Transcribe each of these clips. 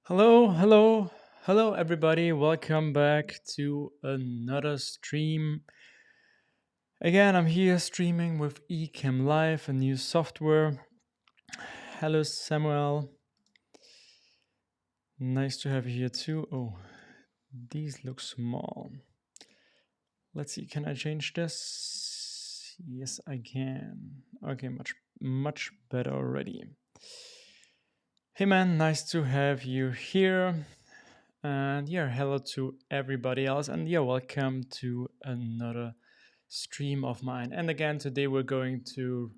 Hello, hello, hello, everybody. Welcome back to another stream. Again, I'm here streaming with Ecamm Live, a new software. Hello, Samuel. Nice to have you here too. Oh, these look small. Let's see, can I change this? Yes, I can. Okay, much better already. Hey man, nice to have you here. And yeah, hello to everybody else. And yeah, welcome to another stream of mine. And again, today we're going to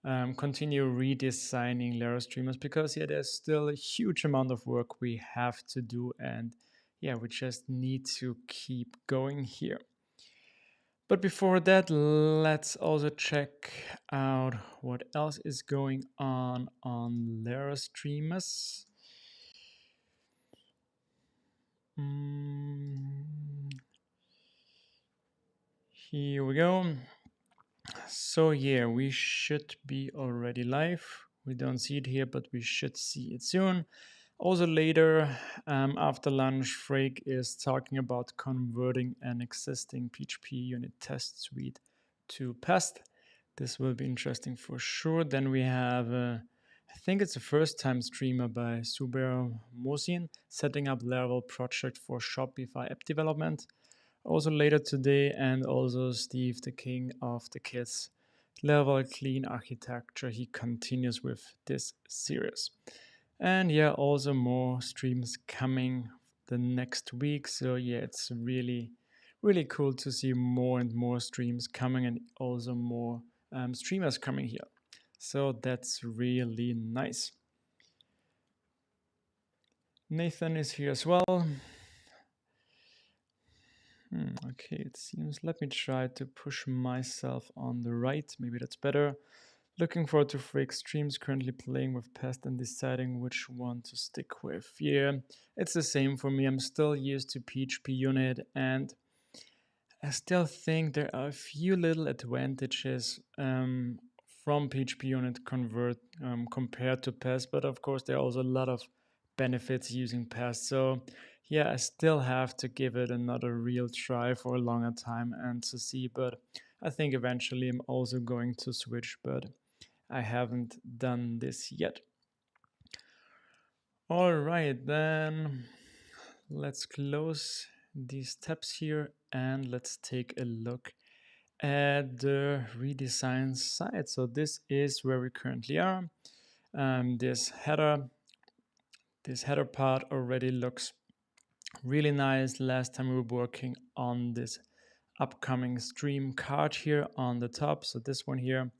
continue redesigning Larastreamers because yeah, there's still a huge amount of work we have to do. And yeah, we just need to keep going here. But before that, let's also check out what else is going on Larastreamers. Here we go. So yeah, we should be already live. We don't see it here, but we should see it soon. Also later, after lunch, Freek is talking about converting an existing PHP unit test suite to PEST. This will be interesting for sure. Then we have, I think it's a first-time streamer by Suber Mosin, setting up Laravel project for Shopify app development. Also later today, and also Steve, the king of the kids, Laravel clean architecture. He continues with this series. And yeah, also more streams coming the next week. So yeah, it's really, really cool to see more and more streams coming and also more streamers coming here. So that's really nice. Nathan is here as well. Okay, it seems. Let me try to push myself on the right. Maybe that's better. Looking forward to Freak streams. Currently playing with Pest and deciding which one to stick with. Yeah, it's the same for me. I'm still used to PHP unit, and I still think there are a few little advantages from PHP unit convert compared to Pest, but of course there are also a lot of benefits using Pest. So yeah, I still have to give it another real try for a longer time and to see, but I think eventually I'm also going to switch, but I haven't done this yet. All right, then let's close these tabs here and let's take a look at the redesign side. So this is where we currently are. This header part already looks really nice. Last time we were working on this upcoming stream card here on the top. So this one here.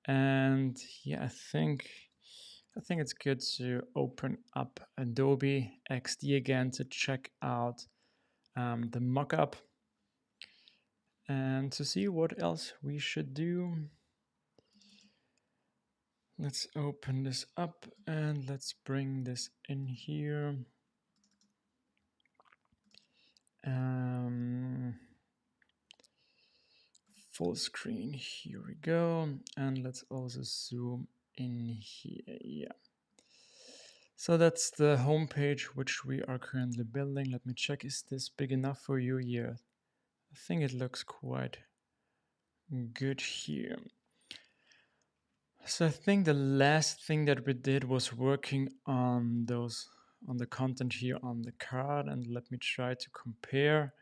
And yeah, I think it's good to open up Adobe XD again to check out the mockup and to see what else we should do. Let's open this up and let's bring this in here. Full screen, here we go. And let's also zoom in here, yeah. So that's the home page which we are currently building. Let me check, is this big enough for you? Yeah, I think it looks quite good here. So I think the last thing that we did was working on the content here on the card, and let me try to compare.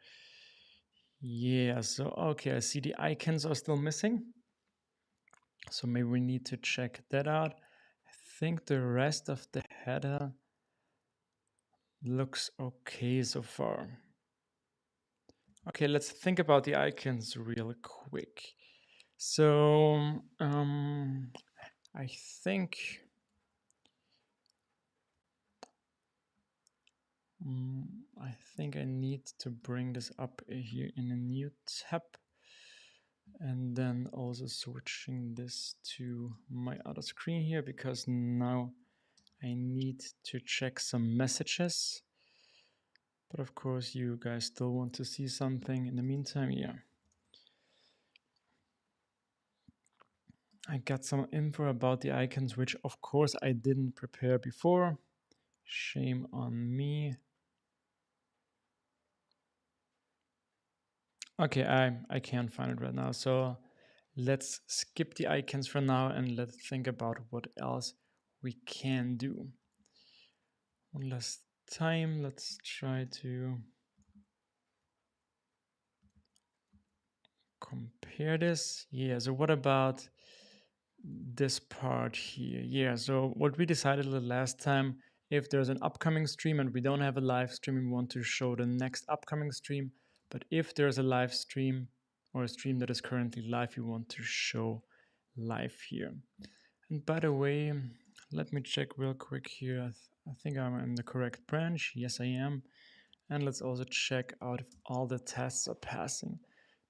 Yeah, so okay, I see the icons are still missing. So maybe we need to check that out. I think the rest of the header looks okay so far. Okay, let's think about the icons real quick. So I think I think I need to bring this up here in a new tab, and then also switching this to my other screen here, because now I need to check some messages. But of course you guys still want to see something in the meantime. Yeah, I got some info about the icons, which of course I didn't prepare before. Shame on me. Okay, I can't find it right now. So let's skip the icons for now and let's think about what else we can do. One last time, let's try to compare this. Yeah, so what about this part here? Yeah, so what we decided the last time, if there's an upcoming stream and we don't have a live stream, we want to show the next upcoming stream. But if there's a live stream or a stream that is currently live, you want to show live here. And by the way, let me check real quick here. I think I'm in the correct branch. Yes, I am. And let's also check out if all the tests are passing.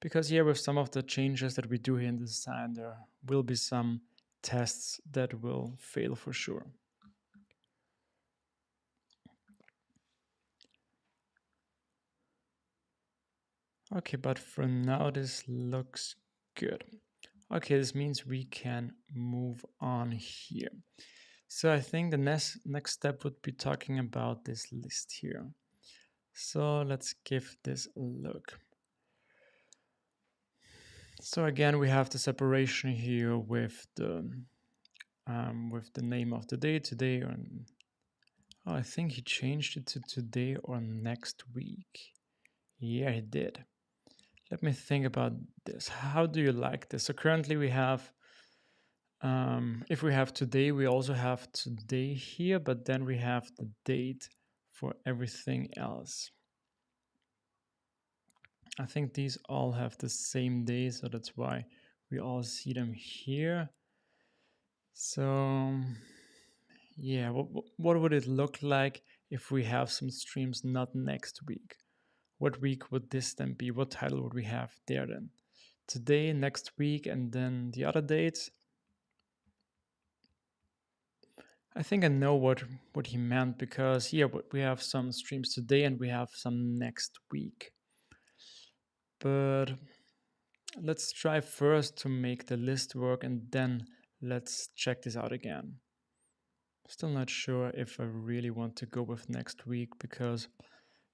Because here with some of the changes that we do here in the design, there will be some tests that will fail for sure. Okay, but for now this looks good. Okay, this means we can move on here. So I think the next step would be talking about this list here. So let's give this a look. So again, we have the separation here with the name of the day, today or oh, I think he changed it to today or next week. Yeah, he did. Let me think about this. How do you like this? So currently we have, if we have today, we also have today here, but then we have the date for everything else. I think these all have the same day, so that's why we all see them here. So yeah, what would it look like if we have some streams not next week? What week would this then be? What title would we have there then? Today, next week, and then the other dates? I think I know what he meant, because yeah, we have some streams today and we have some next week. But let's try first to make the list work and then let's check this out again. Still not sure if I really want to go with next week, because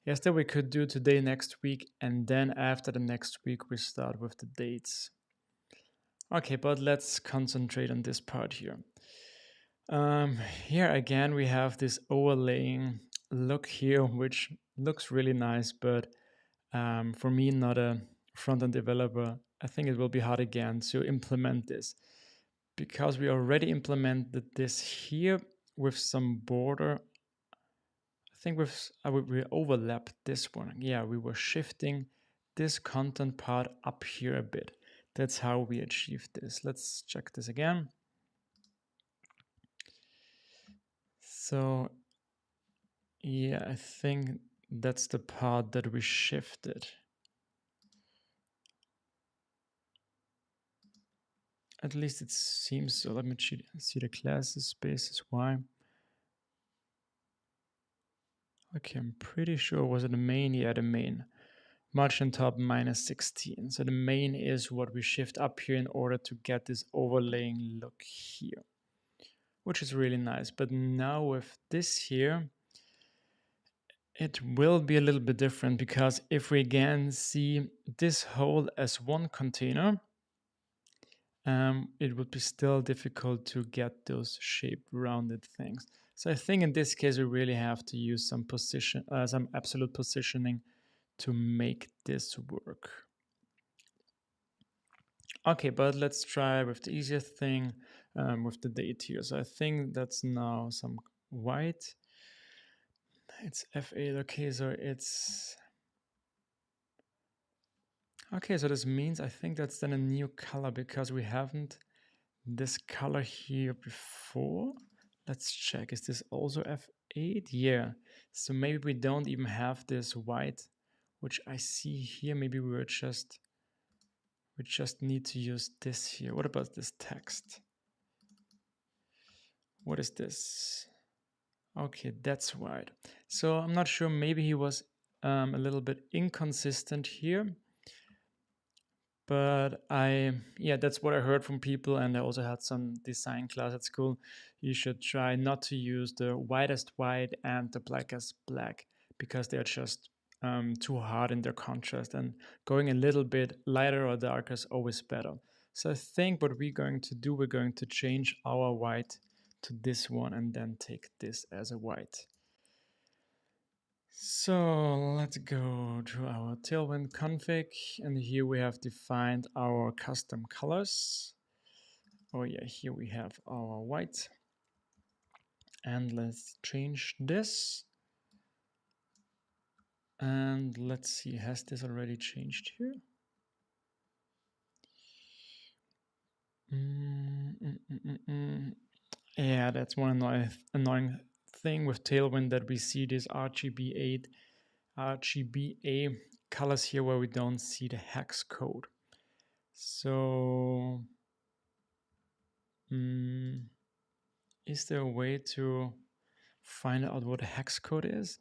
yes, that we could do today, next week, and then after the next week we start with the dates. Okay, but let's concentrate on this part here. Here again we have this overlaying look here, which looks really nice, but for me, not a front-end developer, I think it will be hard again to implement this, because we already implemented this here with some border. I think we overlapped this one. Yeah, we were shifting this content part up here a bit. That's how we achieved this. Let's check this again. So yeah, I think that's the part that we shifted. At least it seems so. Let me see the classes, spaces, why. Okay, I'm pretty sure, was it the main? Yeah, the main. Margin top minus 16. So the main is what we shift up here in order to get this overlaying look here, which is really nice. But now with this here, it will be a little bit different, because if we again see this whole as one container, it would be still difficult to get those shaped rounded things. So I think in this case we really have to use some absolute positioning to make this work. Okay, but let's try with the easiest thing, with the date here. So I think that's now some white. It's F8. Okay, so it's okay. So this means I think that's then a new color because we haven't this color here before. Let's check. Is this also F8? Yeah. So maybe we don't even have this white, which I see here. Maybe we just need to use this here. What about this text? What is this? Okay, that's white. So I'm not sure. Maybe he was a little bit inconsistent here. But yeah, that's what I heard from people, and I also had some design class at school. You should try not to use the whitest white and the blackest black because they're just too hard in their contrast, and going a little bit lighter or darker is always better. So I think what we're going to do, we're going to change our white to this one and then take this as a white. So let's go to our Tailwind config, and here we have defined our custom colors. Oh yeah, here we have our white. And let's change this. And let's see, has this already changed here? Yeah, that's one annoying thing with Tailwind, that we see this RGBA colors here where we don't see the hex code. So is there a way to find out what a hex code is?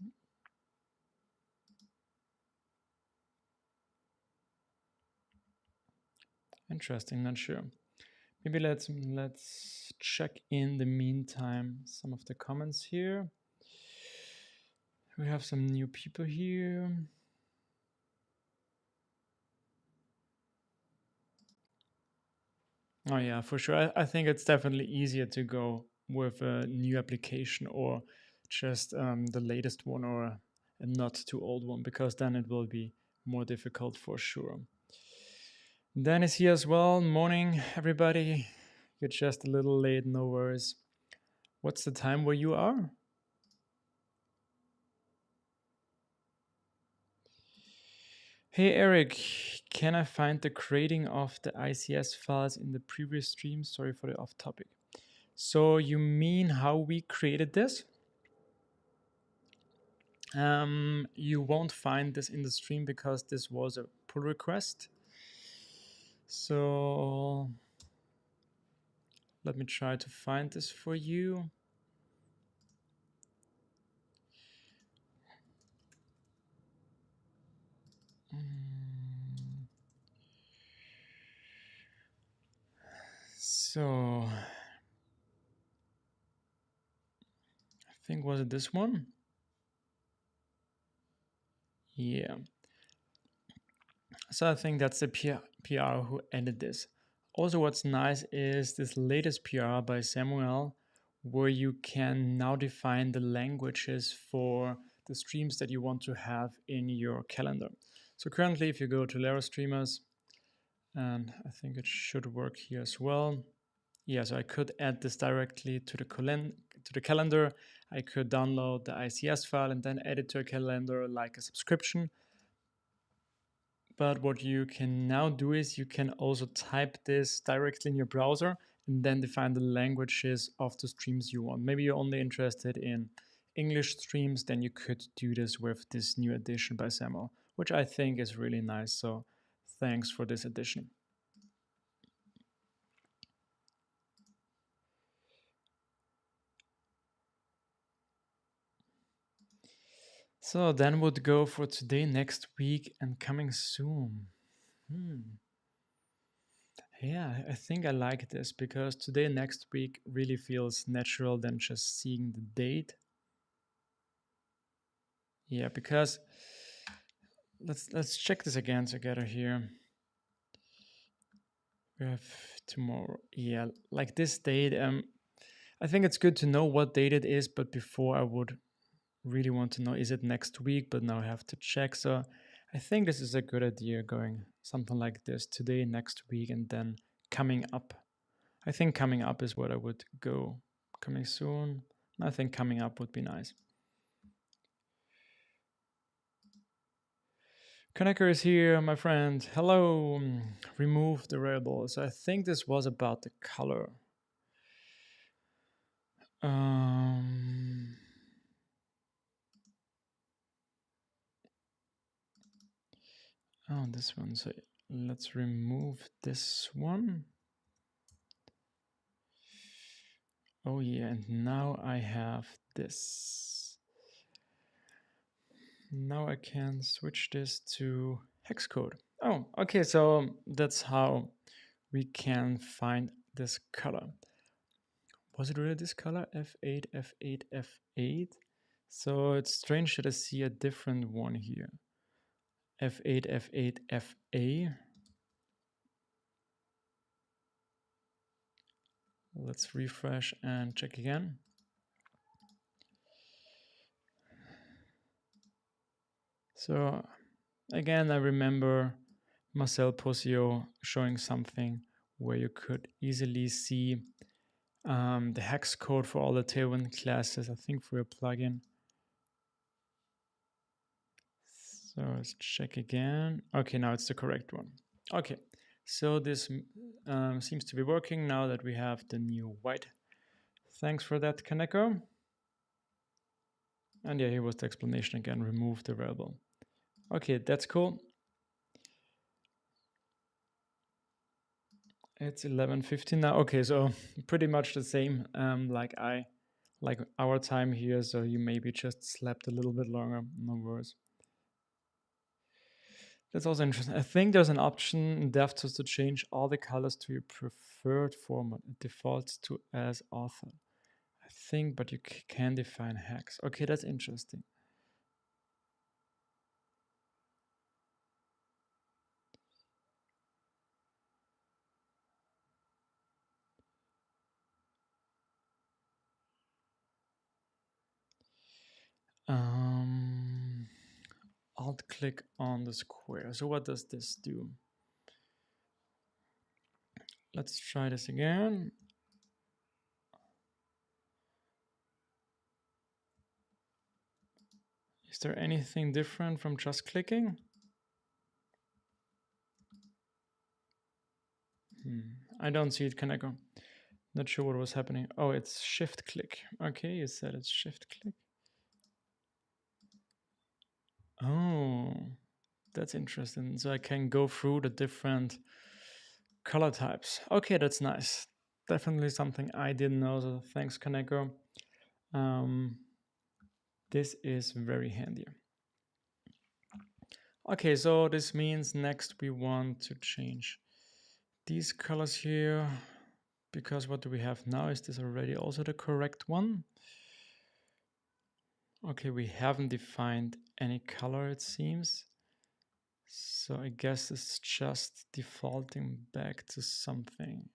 Interesting, not sure. Maybe let's check in the meantime some of the comments here. We have some new people here. Oh yeah, for sure. I think it's definitely easier to go with a new application or just the latest one or a not too old one, because then it will be more difficult for sure. Dan is here as well. Morning, everybody. You're just a little late, no worries. What's the time where you are? Hey Eric, can I find the creating of the ICS files in the previous stream? Sorry for the off topic. So you mean how we created this? You won't find this in the stream because this was a pull request. So let me try to find this for you. So I think, was it this one? Yeah. So I think that's the PR who ended this. Also, what's nice is this latest PR by Samuel, where you can now define the languages for the streams that you want to have in your calendar. So currently, if you go to Larastreamers, and I think it should work here as well. Yeah, so I could add this directly to the calendar. I could download the ICS file and then add it to a calendar like a subscription. But what you can now do is you can also type this directly in your browser and then define the languages of the streams you want. Maybe you're only interested in English streams, then you could do this with this new addition by Samuel, which I think is really nice. So thanks for this addition. So then would go for today, next week, and coming soon. Yeah, I think I like this because today, next week really feels natural than just seeing the date. Yeah, because let's check this again together here. We have tomorrow. Yeah, like this date. I think it's good to know what date it is, but before I would really want to know, is it next week? But now I have to check. So I think this is a good idea, going something like this today, next week, and then coming up. I think coming up is what I would go. Coming soon. I think coming up would be nice. Connector is here, my friend. Hello. Remove the variables. I think this was about the color. Um, oh, this one. So let's remove this one. Oh yeah, and now I have this. Now I can switch this to hex code. Oh, okay, so that's how we can find this color. Was it really this color? F8, F8, F8? So it's strange that I see a different one here. F8, F8, FA. Let's refresh and check again. So again, I remember Marcel Posio showing something where you could easily see the hex code for all the Tailwind classes, I think for a plugin. So let's check again. Okay, now it's the correct one. Okay, so this seems to be working now that we have the new white. Thanks for that, Kaneko. And yeah, here was the explanation again, remove the variable. Okay, that's cool. It's 11:15 now. Okay, so pretty much the same like our time here. So you maybe just slept a little bit longer. No worries. That's also interesting. I think there's an option in DevTools to change all the colors to your preferred format. It defaults to as author. I think, but you can define hex. Okay, that's interesting. Alt click on the square. So what does this do? Let's try this again. Is there anything different from just clicking? I don't see it, Kaneko. Not sure what was happening. Oh, it's shift click. Okay, you said it's shift click. Oh, that's interesting. So I can go through the different color types. Okay, that's nice. Definitely something I didn't know. So thanks, Kaneko. This is very handy. Okay, so this means next we want to change these colors here, because what do we have now? Is this already also the correct one? Okay, we haven't defined any color, it seems. So I guess it's just defaulting back to something.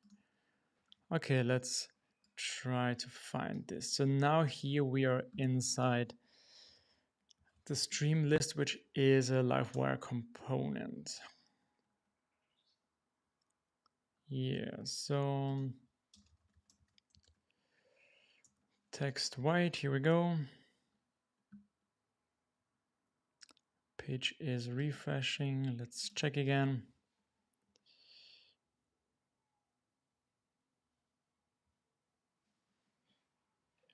Okay, let's try to find this. So now here we are inside the stream list, which is a Livewire component. Yeah, so text white, here we go. Page is refreshing. Let's check again.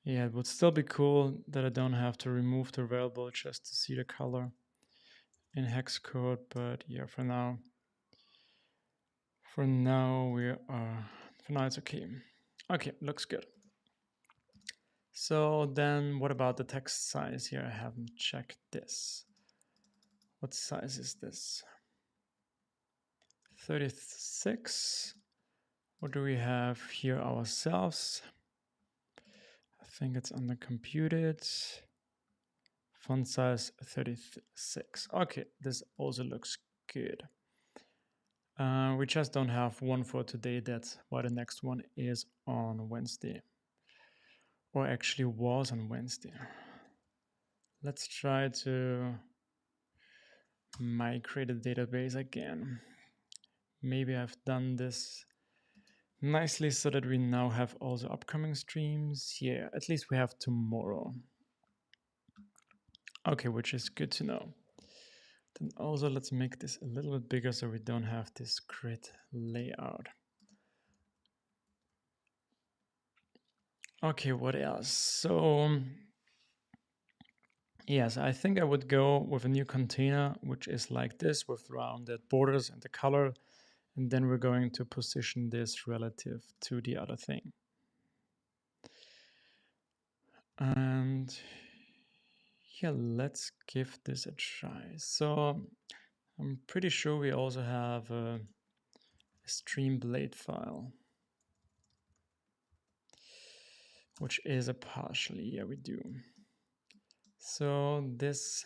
Yeah, it would still be cool that I don't have to remove the variable just to see the color in hex code, but yeah, for now it's okay. Okay, looks good. So then what about the text size here? I haven't checked this. What size is this? 36. What do we have here ourselves? I think it's under computed. Font size 36. Okay, this also looks good. We just don't have one for today. That's why the next one is on Wednesday. Or actually was on Wednesday. Let's try to migrate the database again. Maybe I've done this nicely so that we now have also upcoming streams. Yeah, at least we have tomorrow. Okay, which is good to know. Then also let's make this a little bit bigger so we don't have this grid layout. Okay, what else? So yes, I think I would go with a new container, which is like this with rounded borders and the color. And then we're going to position this relative to the other thing. And yeah, let's give this a try. So I'm pretty sure we also have a stream blade file, which is a partially, yeah, we do. So this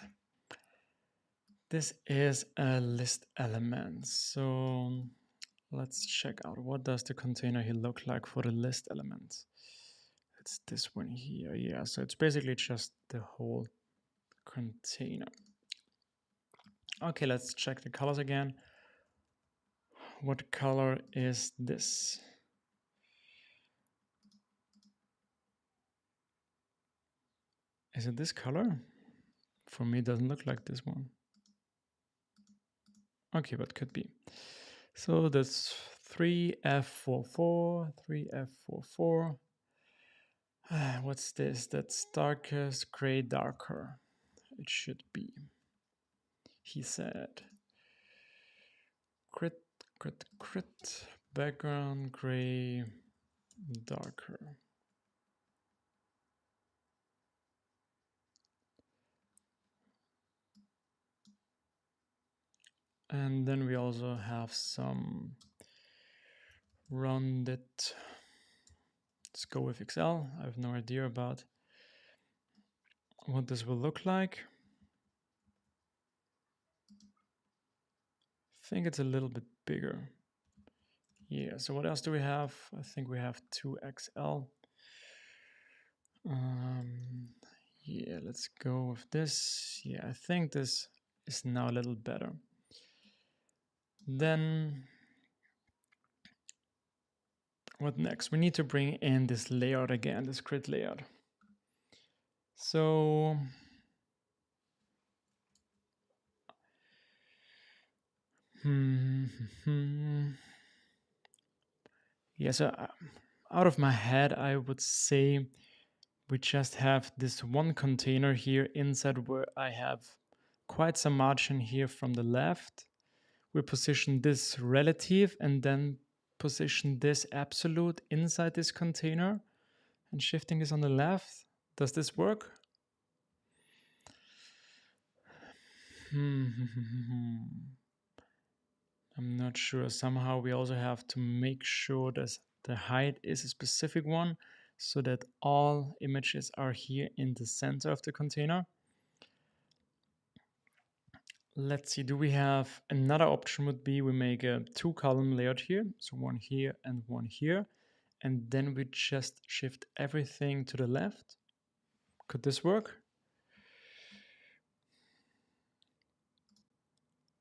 is a list element. So let's check out what does the container here look like for the list element. It's this one here, yeah. So it's basically just the whole container. Okay, let's check the colors again. What color is this? Is it this color? For me, it doesn't look like this one. Okay, but could be. So that's 3F44, 3F44. What's this? That's darkest gray darker. It should be. He said. Crit, crit, crit. Background gray darker. And then we also have some rounded. Let's go with XL. I have no idea about what this will look like. I think it's a little bit bigger. Yeah, so what else do we have? I think we have 2XL. Yeah, let's go with this. Yeah, I think this is now a little better. Then what next? We need to bring in this layout again, this grid layout. So yeah, so out of my head, I would say we just have this one container here inside where I have quite some margin here from the left. We position this relative and then position this absolute inside this container and shifting this on the left. Does this work? I'm not sure. Somehow we also have to make sure that the height is a specific one so that all images are here in the center of the container. Let's see, do we have another option would be we make a 2-column layout here. So one here and one here. And then we just shift everything to the left. Could this work?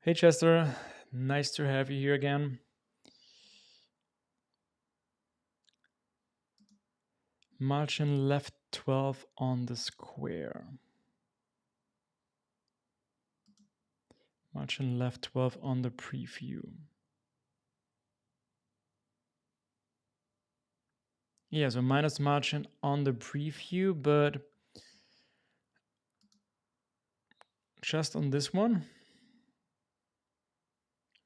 Hey Chester, nice to have you here again. Margin left 12 on the square. Margin left 12 on the preview. Yeah, so minus margin on the preview, but just on this one.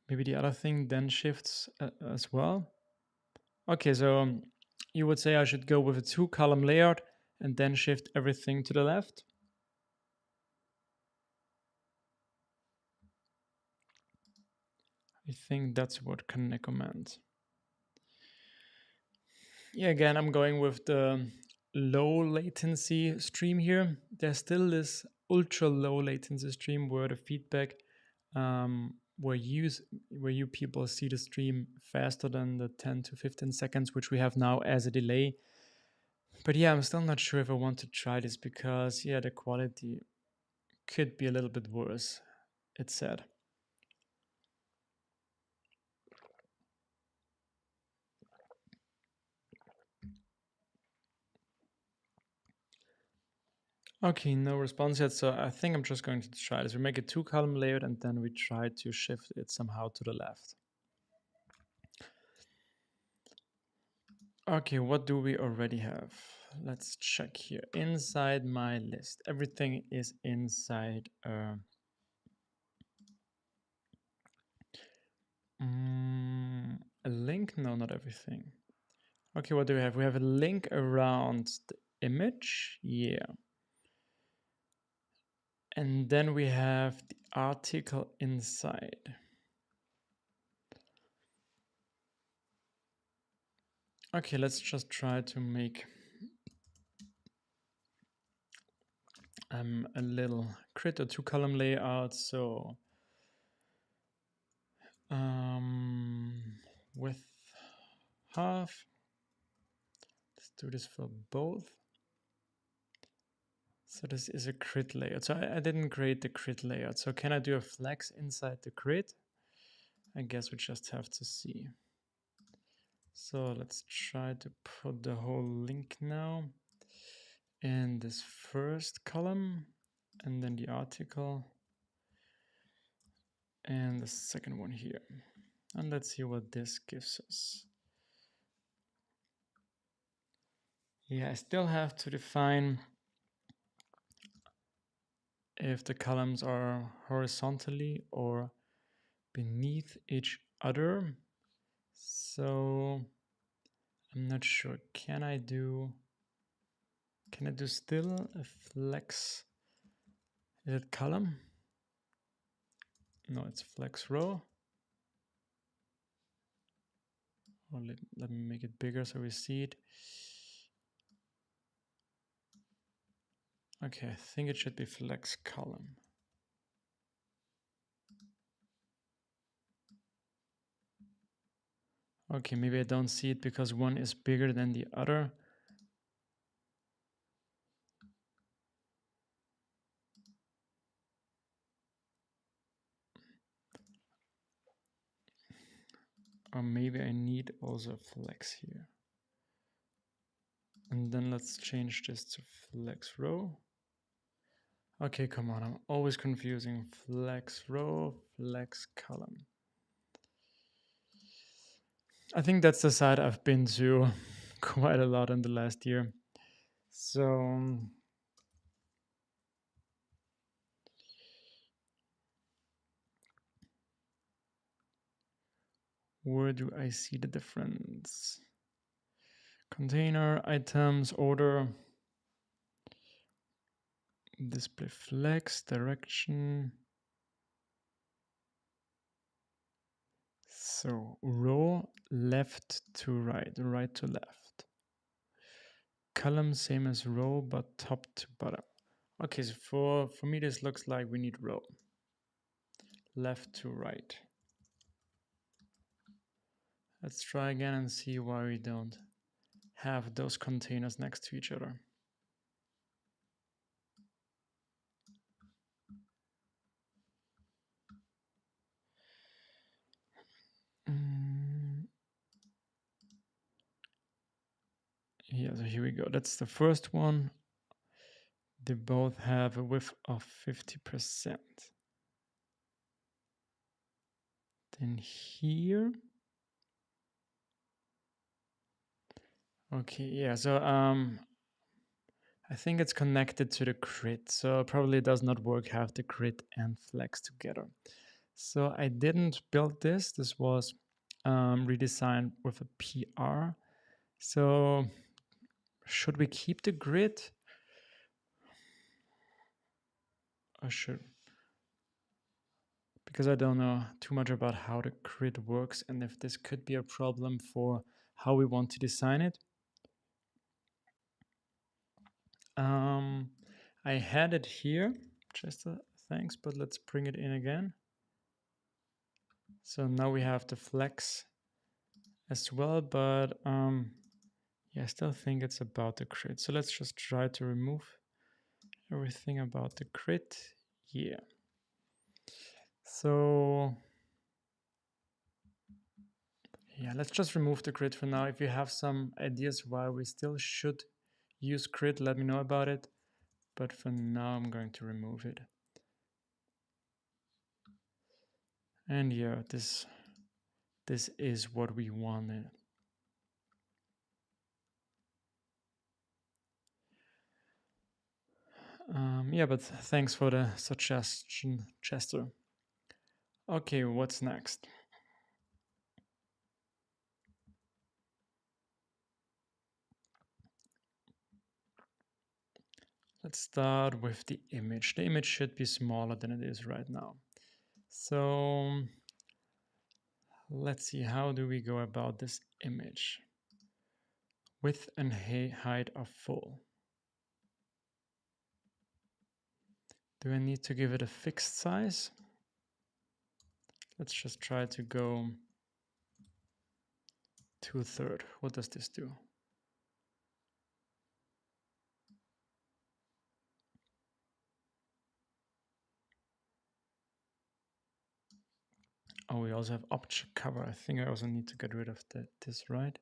Maybe the other thing then shifts as well. Okay, so you would say I should go with a 2-column layout and then shift everything to the left. I think that's what Kaneko meant. Yeah, again, I'm going with the low latency stream here. There's still this ultra low latency stream where the feedback where you people see the stream faster than the 10 to 15 seconds, which we have now as a delay. But yeah, I'm still not sure if I want to try this because yeah, the quality could be a little bit worse, it said. Okay, no response yet, so I think I'm just going to try this. We make a 2-column layout and then we try to shift it somehow to the left. Okay, what do we already have? Let's check here. Inside my list, everything is inside a link? No, not everything. Okay, what do we have? We have a link around the image. Yeah. And then we have the article inside. Okay, let's just try to make a little grid or 2-column layout. So with half. Let's do this for both. So this is a grid layout. So I didn't create the grid layout. So can I do a flex inside the grid? I guess we just have to see. So let's try to put the whole link now in this first column, and then the article, and the second one here. And let's see what this gives us. Yeah, I still have to define if the columns are horizontally or beneath each other. So I'm not sure. Can I do still a flex? Is it column? No, it's flex row. Or let me make it bigger so we see it. Okay, I think it should be flex column. Okay, maybe I don't see it because one is bigger than the other. Or maybe I need also flex here. And then let's change this to flex row. Okay, come on, I'm always confusing flex row, flex column. I think that's the side I've been to quite a lot in the last year. So where do I see the difference? Container, items, order, display flex, direction. So row left to right, right to left. Column same as row, but top to bottom. Okay, so for me this looks like we need row. Left to right. Let's try again and see why we don't have those containers next to each other. Yeah, so here we go. That's the first one. They both have a width of 50%. Then here. Okay, yeah, so I think it's connected to the grid. So probably it does not work have the grid and flex together. So I didn't build this. This was redesigned with a PR. So should we keep the grid? Or should? Because I don't know too much about how the grid works and if this could be a problem for how we want to design it. I had it here, just thanks, but let's bring it in again. So now we have the flex as well, but yeah, I still think it's about the grid. So let's just try to remove everything about the grid. Yeah. So yeah, let's just remove the grid for now. If you have some ideas why we still should use grid, let me know about it. But for now, I'm going to remove it. And yeah, this is what we wanted. Yeah, but thanks for the suggestion, Chester. Okay, what's next? Let's start with the image. The image should be smaller than it is right now. So let's see, how do we go about this image? Width and height are full. Do I need to give it a fixed size? Let's just try to go 2/3. What does this do? Oh, we also have object cover. I think I also need to get rid of this, right?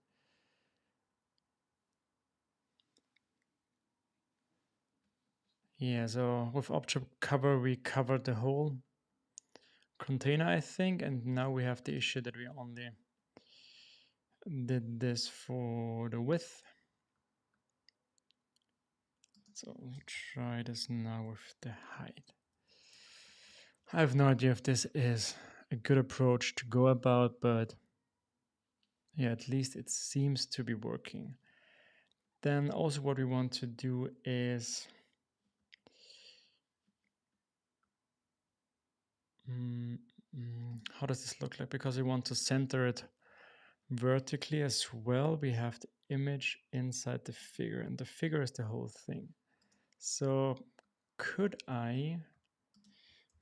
Yeah, so with object cover, we covered the whole container, I think, and now we have the issue that we only did this for the width. So we'll try this now with the height. I have no idea if this is a good approach to go about, but yeah, at least it seems to be working. Then also what we want to do is how does this look like? Because we want to center it vertically as well. We have the image inside the figure, and the figure is the whole thing. So could I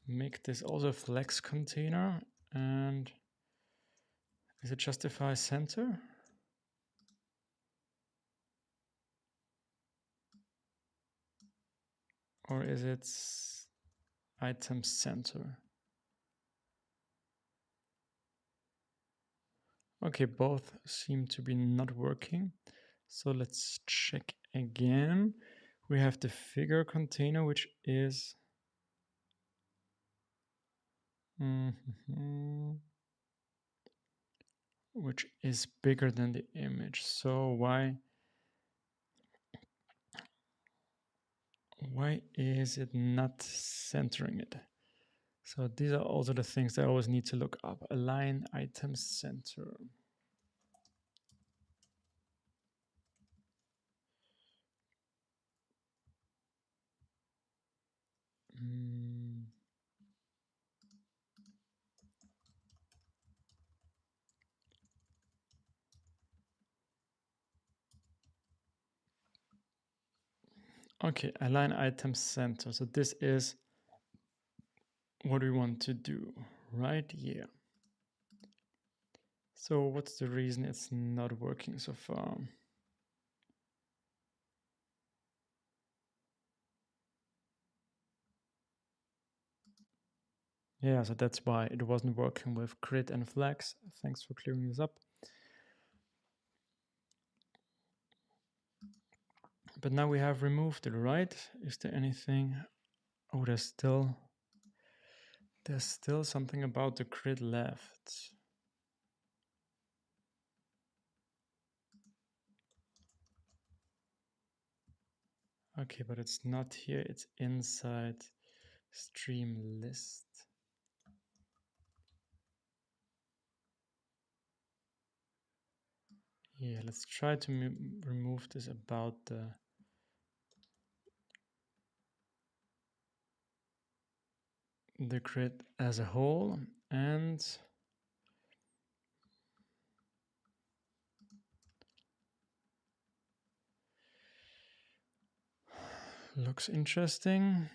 make this also a flex container? And is it justify center? Or is it item center? Okay, both seem to be not working. So let's check again. We have the figure container, which is which is bigger than the image. So why is it not centering it? So these are also the things I always need to look up. Align item center. Okay, align item center. So this is what we want to do right here. So what's the reason it's not working so far? Yeah, so that's why it wasn't working with grid and flex. Thanks for clearing this up. But now we have removed it, right? Is there anything? Oh, there's still something about the grid left. Okay, but it's not here, it's inside stream list. Yeah, let's try to remove this about the grid as a whole, and looks interesting.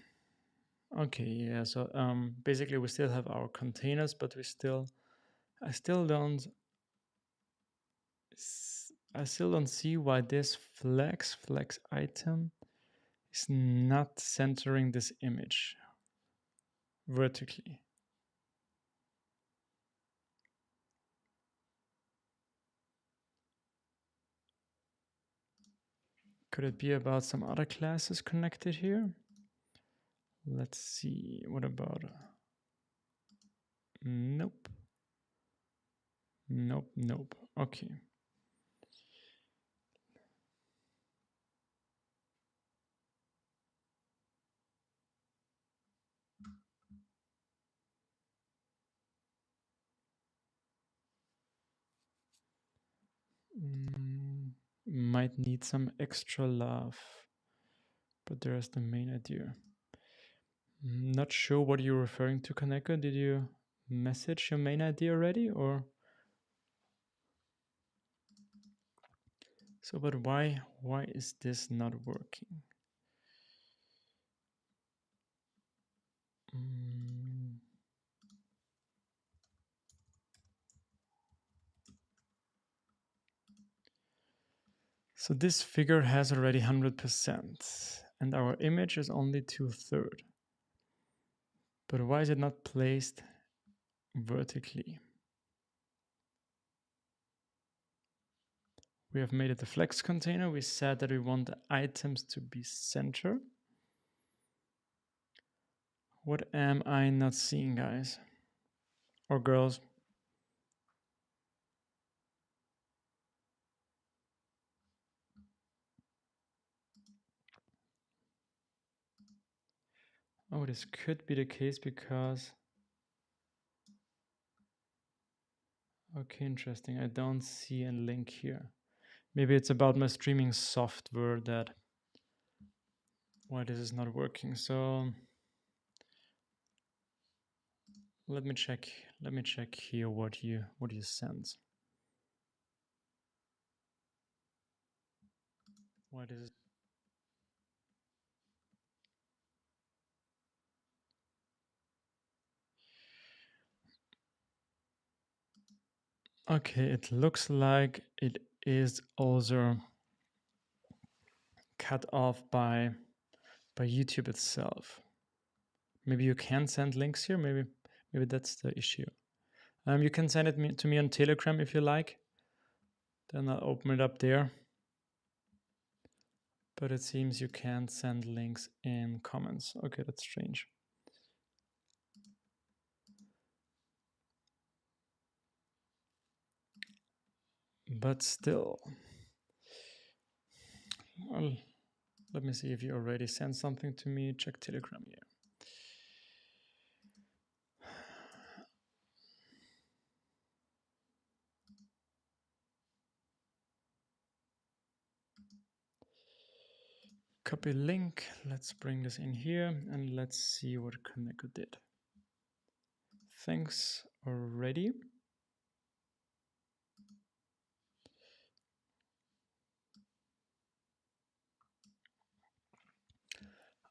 Okay, yeah, so basically we still have our containers, but we still I still don't see why this flex item is not centering this image vertically. Could it be about some other classes connected here? Let's see. What about? Nope. Nope, nope. Okay. Might need some extra love, but there's the main idea. Not sure what you're referring to, Kaneko. Did you message your main idea already, or? So, but why is this not working? So this figure has already 100%, and our image is only 2/3. But why is it not placed vertically? We have made it a flex container. We said that we want the items to be center. What am I not seeing, guys? Or girls? Oh, this could be the case because... Okay, interesting. I don't see a link here. Maybe it's about my streaming software that... why this is not working. So let me check here what you sent. Why this is... Okay, it looks like it is also cut off by YouTube itself. Maybe you can send links here. Maybe that's the issue. You can send it to me on Telegram if you like. Then I'll open it up there. But it seems you can't send links in comments. Okay, that's strange. But still, well, let me see if you already sent something to me. Check Telegram here. Copy link. Let's bring this in here and let's see what Kaneko did. Thanks already.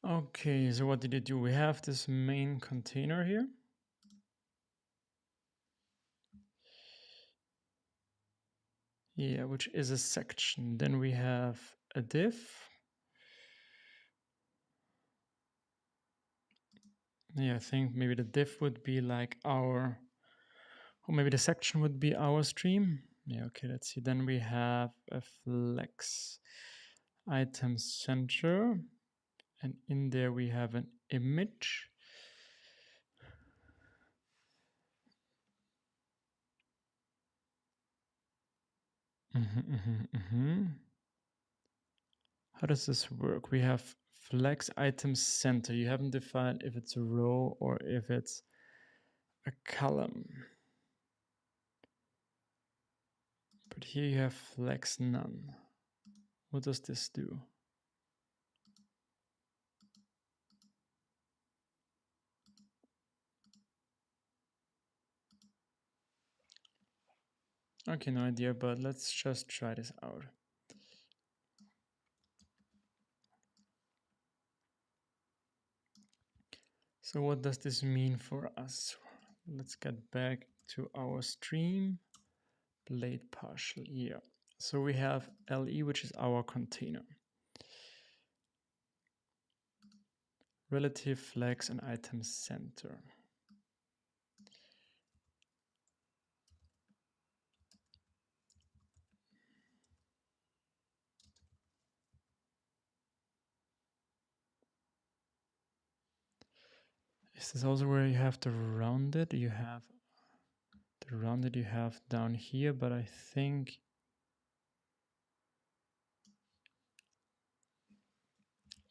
Okay, so what did it do? We have this main container here. Yeah, which is a section. Then we have a div. Yeah, I think maybe the div would be like our, or maybe the section would be our stream. Yeah, okay, let's see. Then we have a flex item center. And in there we have an image. How does this work? We have flex item center. You haven't defined if it's a row or if it's a column. But here you have flex none. What does this do? Okay, no idea, but let's just try this out. So what does this mean for us? let's get back to our stream. Blade partial here. So we have LE, which is our container. Relative flex and item center. Is this also where you have the rounded? You have the rounded you have down here, but I think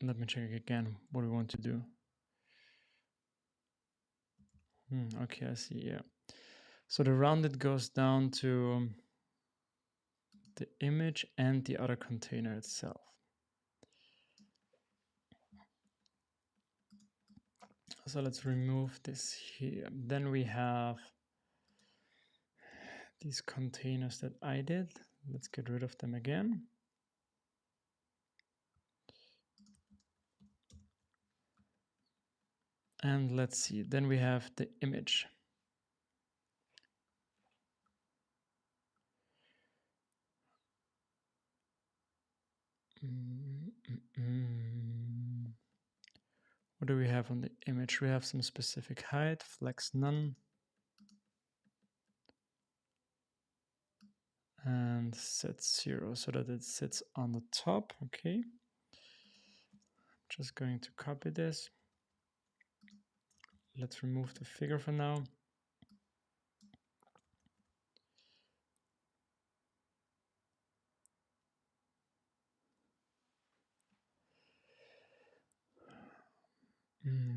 let me check again what we want to do. Okay, I see, yeah. So the rounded goes down to the image and the other container itself. So let's remove this here. Then we have these containers that I did. Let's get rid of them again. And let's see, then we have the image. What do we have on the image? We have some specific height, flex none. And set 0 so that it sits on the top. Okay. Just going to copy this. Let's remove the figure for now.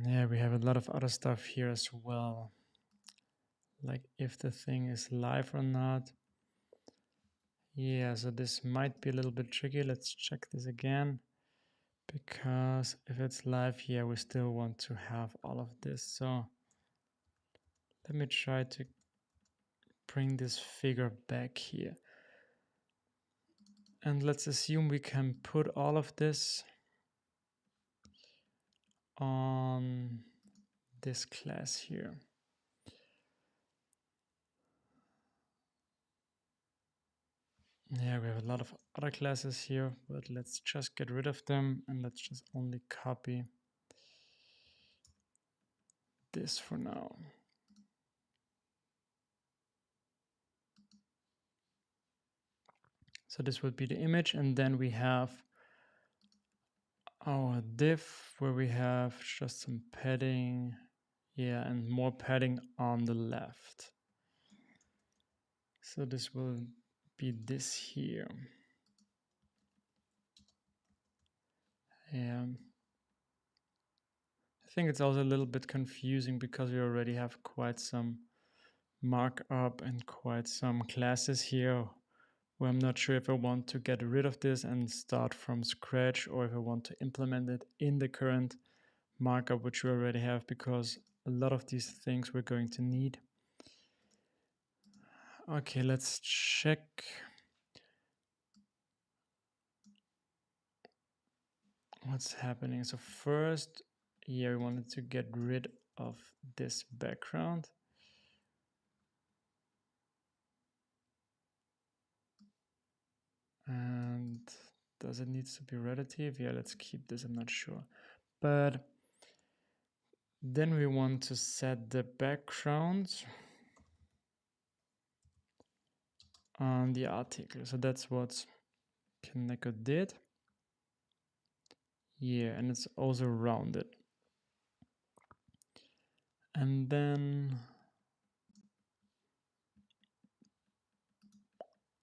Yeah, we have a lot of other stuff here as well. Like if the thing is live or not. Yeah, so this might be a little bit tricky. Let's check this again. Because if it's live here, we still want to have all of this. So let me try to bring this figure back here. And let's assume we can put all of this on this class here. Yeah, we have a lot of other classes here, but let's just get rid of them and let's just only copy this for now. So this would be the image, and then we have our div where we have just some padding, yeah, and more padding on the left. So this will be this here. Yeah. I think it's also a little bit confusing because we already have quite some markup and quite some classes here where I'm not sure if I want to get rid of this and start from scratch or if I want to implement it in the current markup which we already have, because a lot of these things we're going to need. Okay, let's check. What's happening? So first, yeah, we wanted to get rid of this background. And does it need to be relative? Yeah, let's keep this, I'm not sure. But then we want to set the background on the article. So that's what Kaneko did. Yeah, and it's also rounded. And then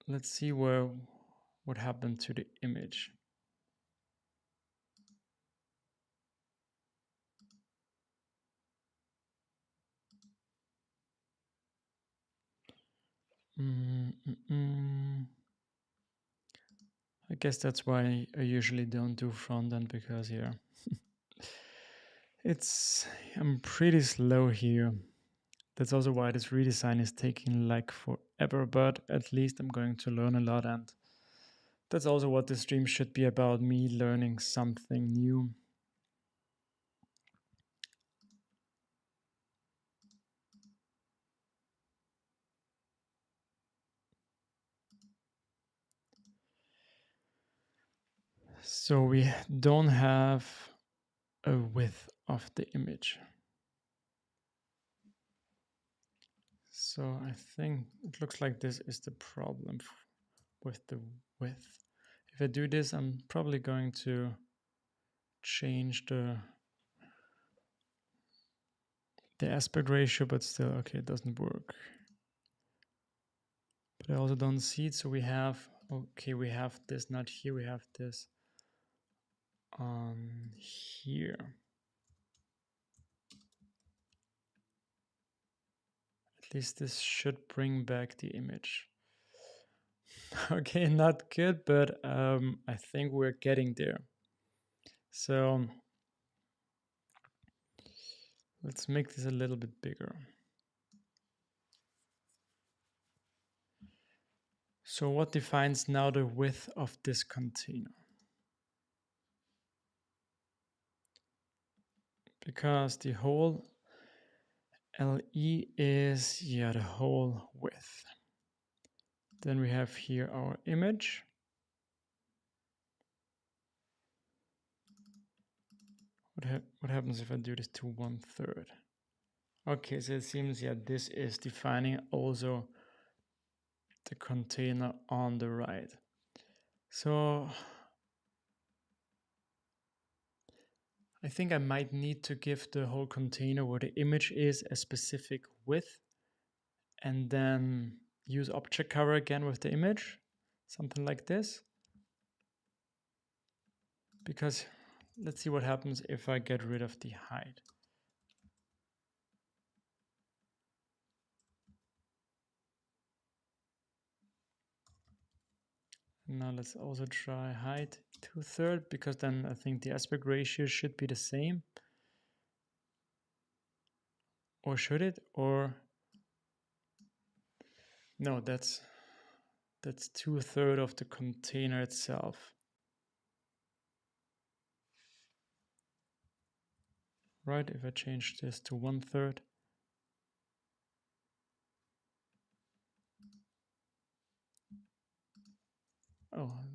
let's see what happened to the image. I guess that's why I usually don't do front end, because yeah, I'm pretty slow here. That's also why this redesign is taking like forever, but at least I'm going to learn a lot, and that's also what the stream should be about, me learning something new. So we don't have a width of the image. So I think it looks like this is the problem with the width. If I do this, I'm probably going to change the aspect ratio, but still, okay, it doesn't work. But I also don't see it, so we have, okay, we have this not here, we have this on here. At least this should bring back the image. Okay, not good, but I think we're getting there. So let's make this a little bit bigger. So what defines now the width of this container? Because the whole LE is, yeah, the whole width. Then we have here our image. What happens if I do this to 1/3? Okay, so it seems, yeah, this is defining also the container on the right. So I think I might need to give the whole container where the image is a specific width and then use object cover again with the image, something like this. Because let's see what happens if I get rid of the height. Now let's also try height 2/3, because then I think the aspect ratio should be the same. Or should it? Or no, that's 2/3 of the container itself. Right, if I change this to 1/3. Oh.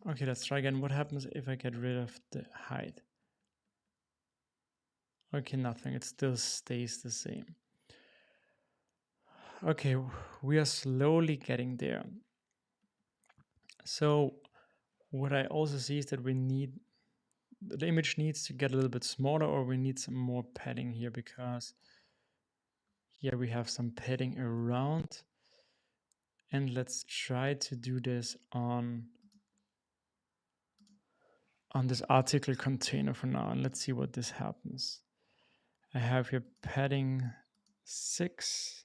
Okay, let's try again. What happens if I get rid of the height? Okay, nothing. It still stays the same. Okay, we are slowly getting there. So what I also see is that the image needs to get a little bit smaller, or we need some more padding here, because here we have some padding around. And let's try to do this on this article container for now, and let's see what this happens. I have here padding 6.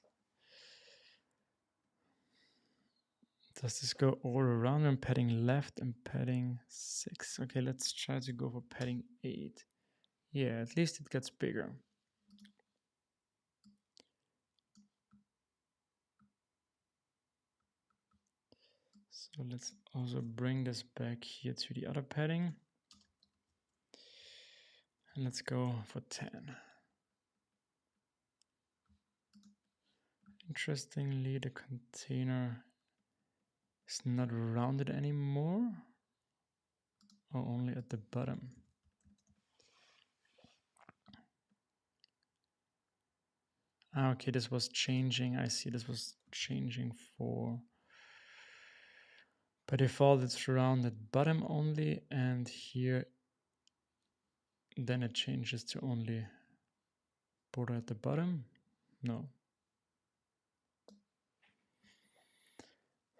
Does this go all around? I'm padding left and padding 6. Okay, let's try to go for padding 8. Yeah, at least it gets bigger. So let's also bring this back here to the other padding. And let's go for 10. Interestingly, the container is not rounded anymore, or only at the bottom. Okay, this was changing. I see this was changing for, by default it's rounded bottom only, and here then it changes to only border at the bottom. No.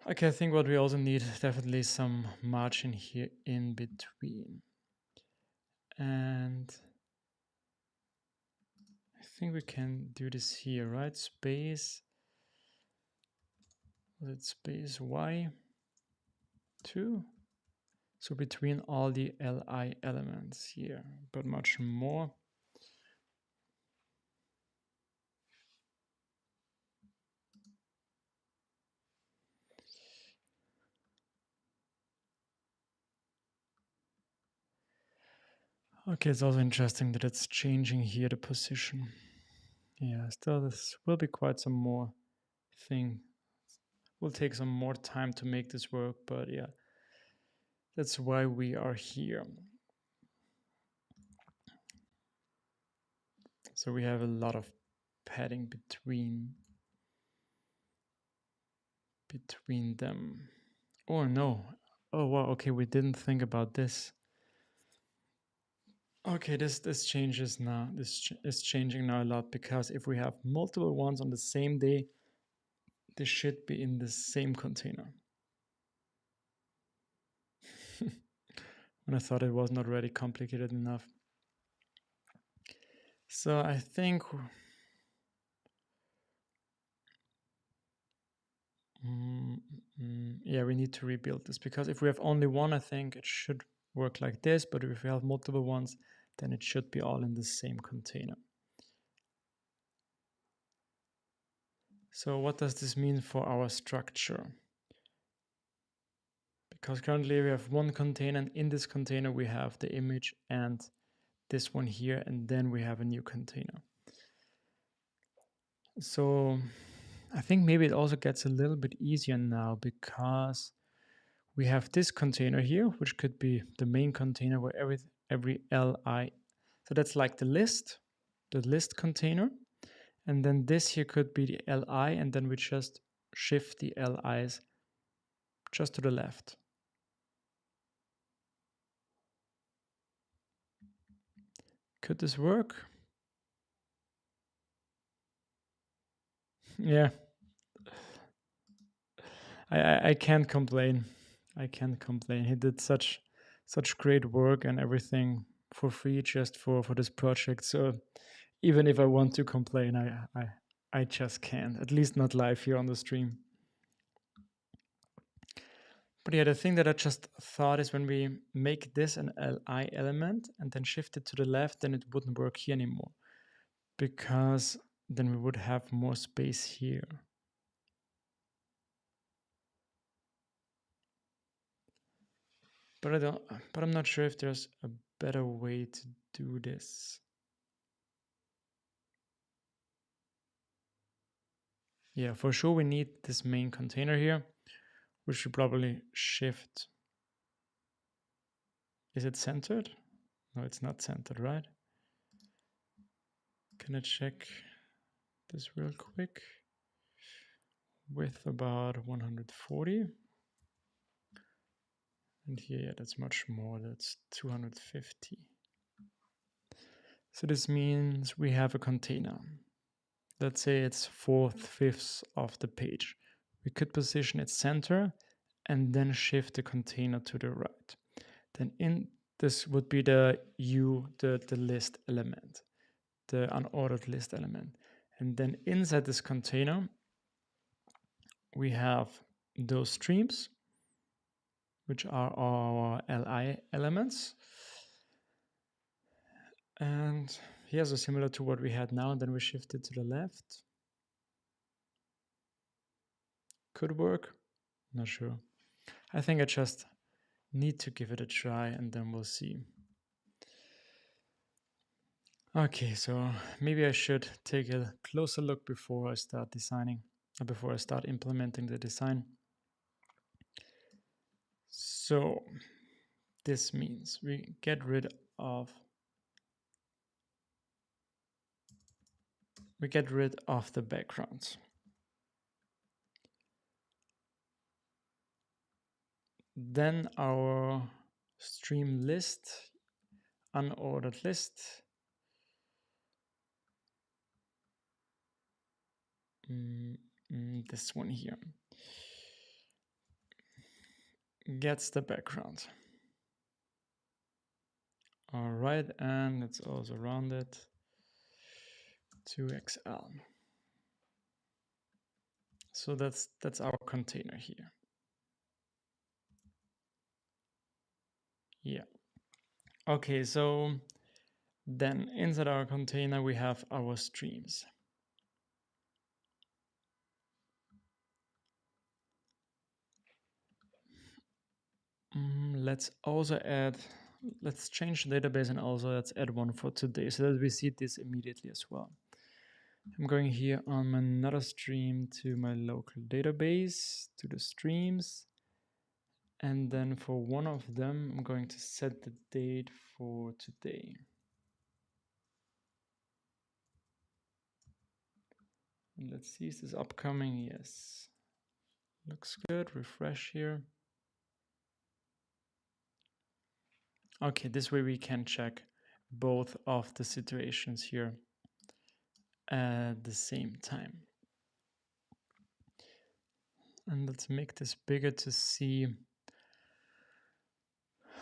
Okay, I think what we also need is definitely some margin here in between. And I think we can do this here, right? Space, was it space Y2? So between all the Li elements here, but much more. Okay, it's also interesting that it's changing here the position. Yeah, still this will be quite some more thing. Will take some more time to make this work, but yeah, that's why we are here. So we have a lot of padding between them. Oh no. Oh wow, okay, we didn't think about this. Okay, this changes now. This is changing now a lot, because if we have multiple ones on the same day, they should be in the same container. And I thought it was not really complicated enough. So I think yeah, we need to rebuild this, because if we have only one, I think it should work like this, but if we have multiple ones, then it should be all in the same container. So what does this mean for our structure? Because currently we have one container, and in this container we have the image and this one here, and then we have a new container. So I think maybe it also gets a little bit easier now, because we have this container here, which could be the main container where every li, so that's like the list container, and then this here could be the li, and then we just shift the li's just to the left. Could this work? Yeah, I can't complain. I can't complain. He did such great work and everything for free just for this project. So even if I want to complain, I just can't. At least not live here on the stream. But yeah, the thing that I just thought is, when we make this an li element and then shift it to the left, then it wouldn't work here anymore, because then we would have more space here. But I'm not sure if there's a better way to do this. Yeah, for sure we need this main container here. We should probably shift. Is it centered? No, it's not centered, right? Can I check this real quick? Width about 140. And here, yeah, that's much more. That's 250. So this means we have a container. Let's say it's 4/5 of the page. We could position it center and then shift the container to the right. Then in this would be the the list element, the unordered list element. And then inside this container, we have those streams, which are our li elements. And here's a similar to what we had now, and then we shift it to the left. Could work, not sure. I think I just need to give it a try, and then we'll see. Okay, so maybe I should take a closer look before I start designing, or before I start implementing the design. So this means we get rid of the backgrounds. Then our stream list, unordered list, this one here, gets the background. All right, and let's also round it to XL. So that's our container here. Yeah. Okay, so then inside our container we have our streams. Let's also add, let's change the database, and also let's add one for today so that we see this immediately as well. I'm going here on my another stream to my local database, to the streams. And then for one of them, I'm going to set the date for today. And let's see, is this upcoming? Yes. Looks good. Refresh here. Okay, this way we can check both of the situations here at the same time. And let's make this bigger to see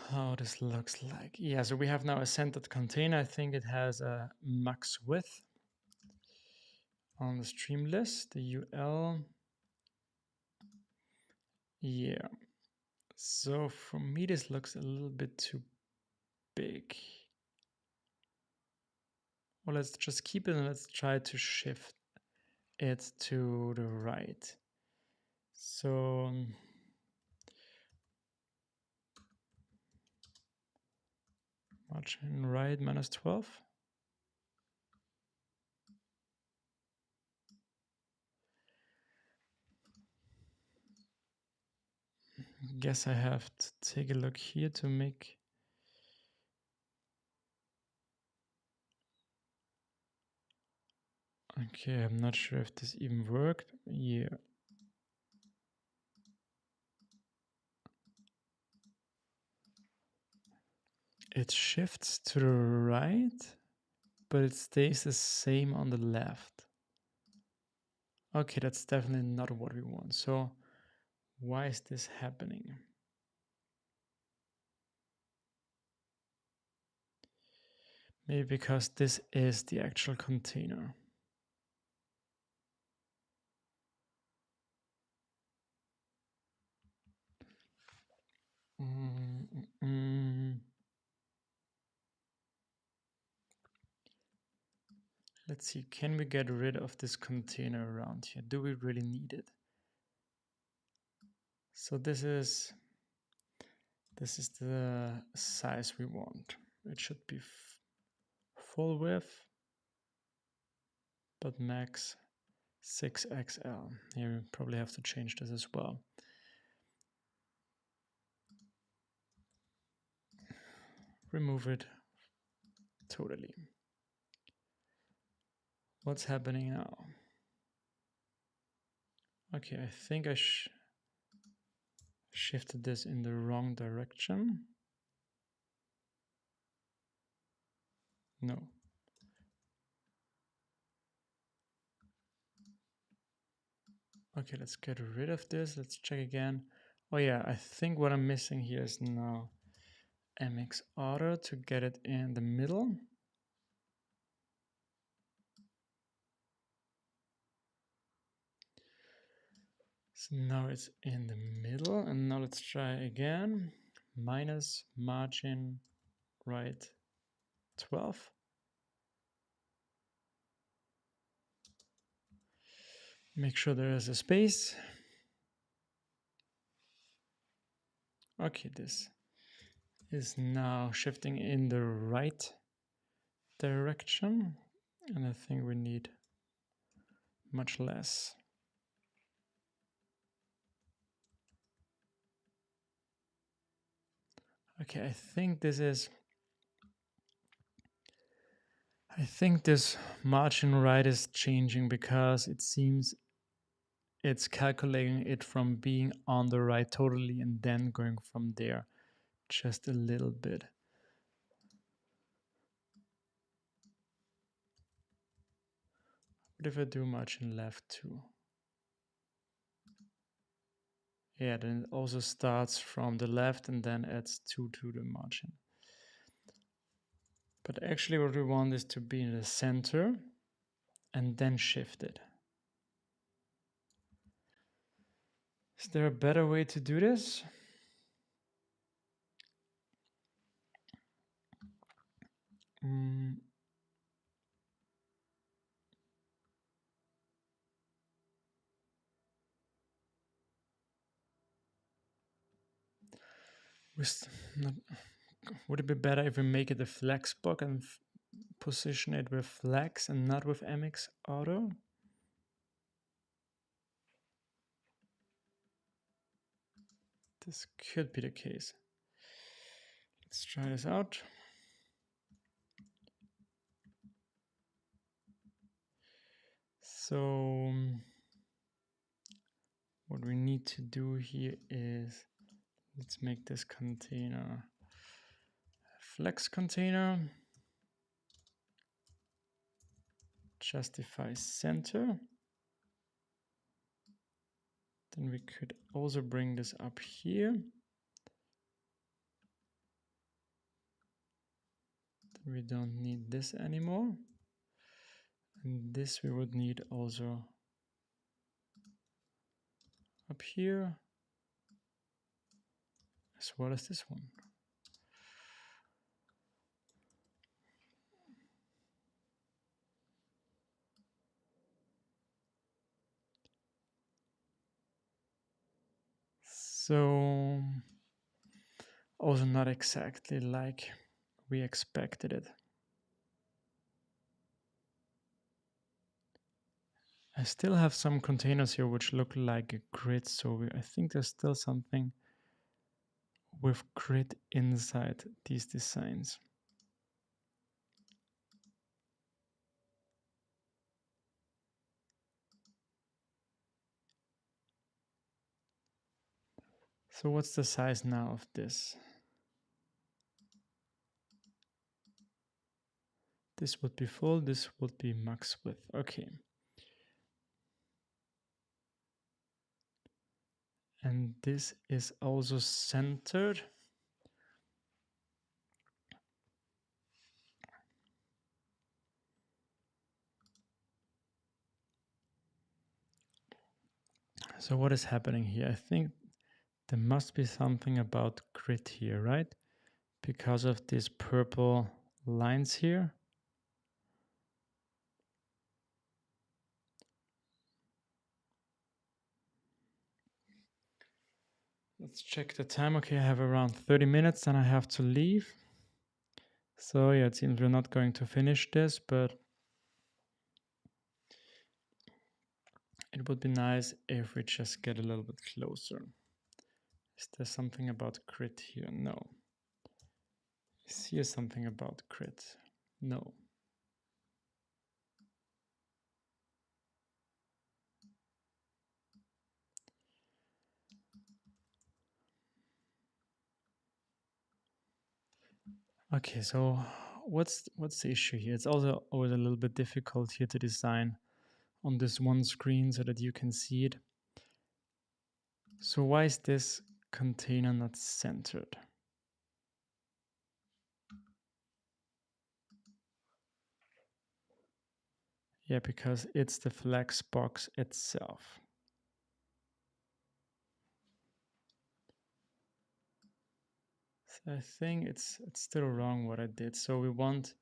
how this looks like. Yeah, so we have now a centered container. I think it has a max width on the stream list, the UL. Yeah. So for me, this looks a little bit too big. Well, let's just keep it and let's try to shift it to the right. So margin right -12. Guess I have to take a look here to make. Okay, I'm not sure if this even worked. Yeah. It shifts to the right, but it stays the same on the left. Okay, that's definitely not what we want. So why is this happening? Maybe because this is the actual container. Let's see, can we get rid of this container around here? Do we really need it? So this is the size we want. It should be full width, but max 6XL. Here we probably have to change this as well. Remove it totally. What's happening now? Okay, I think I shifted this in the wrong direction. No. Okay, let's get rid of this. Let's check again. Oh yeah, I think what I'm missing here is now MX Auto to get it in the middle. So now it's in the middle, and now let's try again. Minus margin right 12. Make sure there is a space. Okay, this is now shifting in the right direction, and I think we need much less. Okay, I think this margin right is changing because it seems it's calculating it from being on the right totally and then going from there just a little bit. What if I do margin left too? Yeah, then it also starts from the left and then adds 2 to the margin. But actually what we want is to be in the center and then shift it. Is there a better way to do this? Would it be better if we make it a flex block and position it with flex and not with MX auto? This could be the case. Let's try this out. So what we need to do here is, let's make this container a flex container. Justify center. Then we could also bring this up here. Then we don't need this anymore. And this we would need also up here, as well as this one. So also not exactly like we expected it. I still have some containers here which look like a grid, so I think there's still something with grid inside these designs. So what's the size now of this? This would be full, this would be max width. Okay. And this is also centered. So what is happening here? I think there must be something about grid here, right? Because of these purple lines here. Let's check the time. Okay, I have around 30 minutes, then I have to leave. So yeah, it seems we're not going to finish this, but it would be nice if we just get a little bit closer. Is there something about grid here? No. Is here something about grid? No. Okay, so what's the issue here? It's also always a little bit difficult here to design on this one screen so that you can see it. So why is this container not centered? Yeah, because it's the flex box itself. So I think it's still wrong what I did. So we want,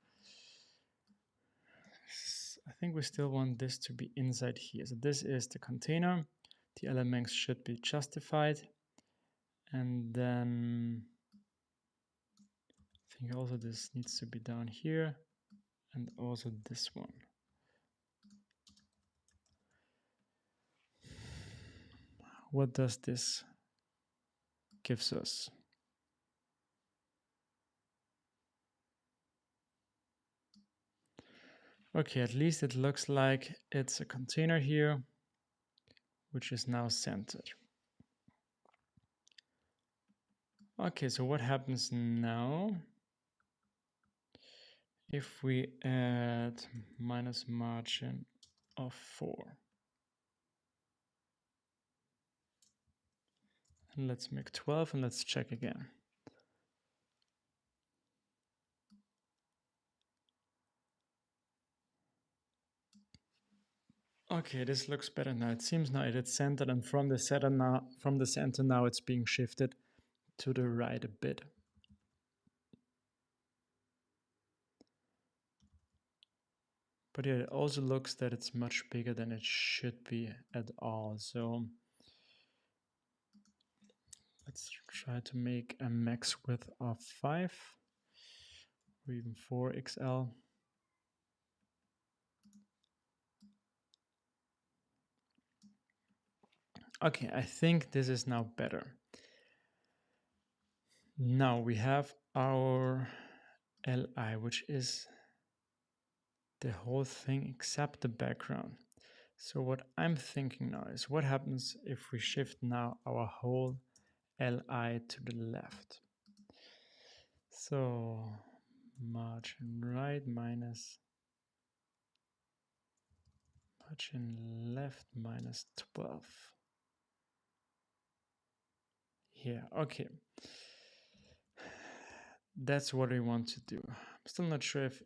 I think we still want this to be inside here. So this is the container. The elements should be justified. And then I think also this needs to be down here. And also this one. What does this gives us? Okay, at least it looks like it's a container here, which is now centered. Okay, so what happens now if we add minus margin of 4? And let's make 12 and let's check again. Okay, this looks better now. It seems now it's centered, and from the center now it's being shifted to the right a bit. But yeah, it also looks that it's much bigger than it should be at all. So let's try to make a max width of 5 or even 4 XL. Okay, I think this is now better. Now we have our li, which is the whole thing except the background. So what I'm thinking now is what happens if we shift now our whole li to the left. So margin right minus margin left minus 12. Here, okay. That's what we want to do. I'm still not sure if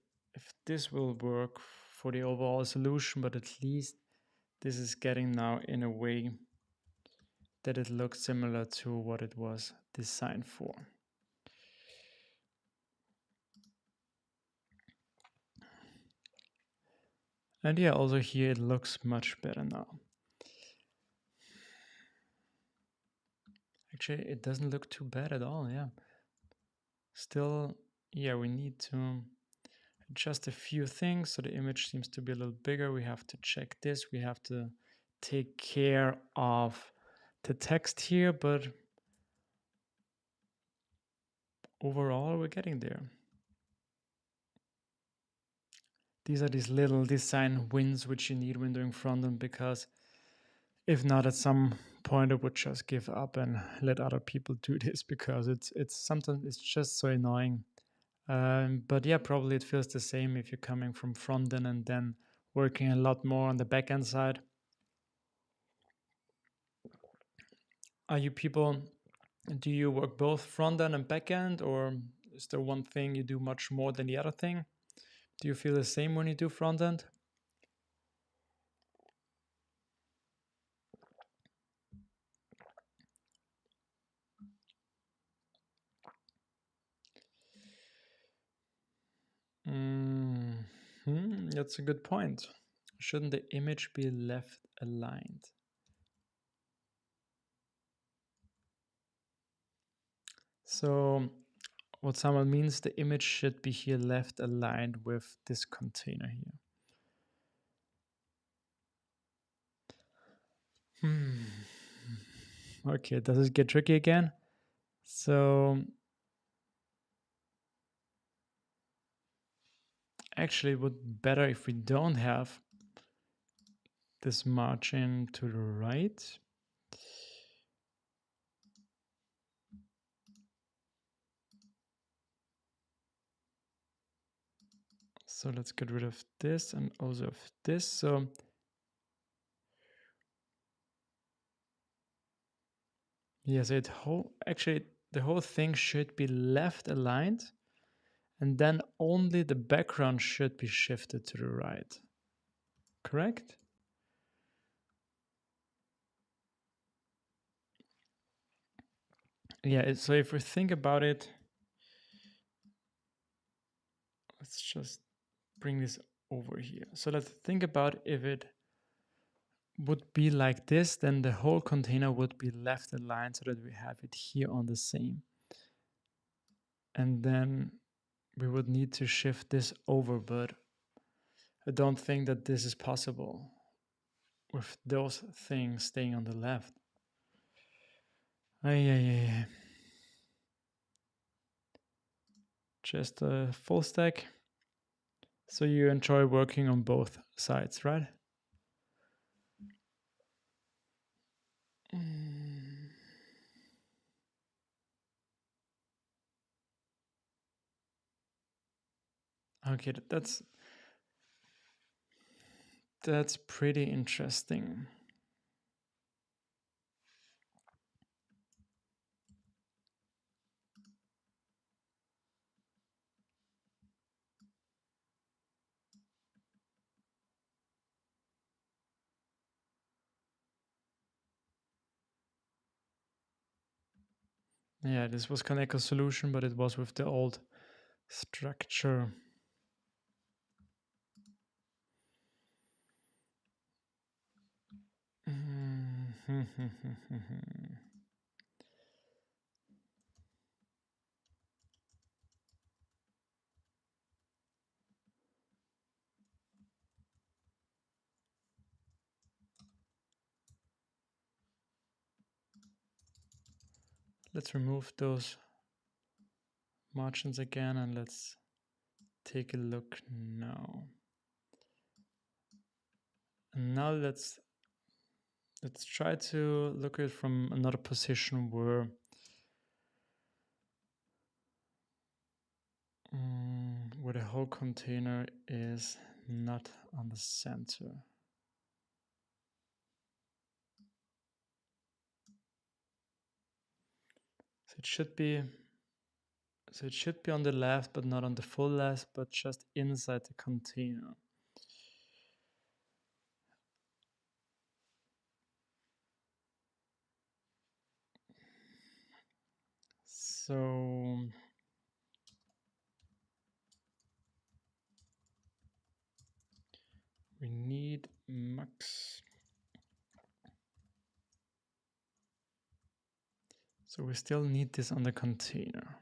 this will work for the overall solution, but at least this is getting now in a way that it looks similar to what it was designed for. And yeah, also here it looks much better now. Actually, it doesn't look too bad at all, yeah. Still, yeah, we need to adjust a few things. So the image seems to be a little bigger. We have to check this. We have to take care of the text here, but overall, we're getting there. These are these little design wins which you need when doing front end, because if not, at some point I would just give up and let other people do this, because it's sometimes it's just so annoying. But yeah, probably it feels the same if you're coming from front end and then working a lot more on the back end side. Are you people, do you work both front end and back end, or is there one thing you do much more than the other thing? Do you feel the same when you do front end? That's a good point. Shouldn't the image be left aligned? So what someone means, the image should be here left aligned with this container here. Okay, does it get tricky again? So actually it would be better if we don't have this margin to the right. So let's get rid of this and also of this. So yes, actually the whole thing should be left aligned, and then only the background should be shifted to the right. Correct? Yeah, so if we think about it, let's just bring this over here. So let's think about if it would be like this, then the whole container would be left aligned so that we have it here on the same. And then we would need to shift this over, but I don't think that this is possible with those things staying on the left. Ay. Just a full stack. So you enjoy working on both sides, right? Okay, that's pretty interesting. Yeah, this was Kaneko solution, but it was with the old structure. Let's remove those margins again and let's take a look now. And now let's try to look at it from another position where the whole container is not on the center. So it should be on the left, but not on the full left, but just inside the container. So we need max. So we still need this on the container.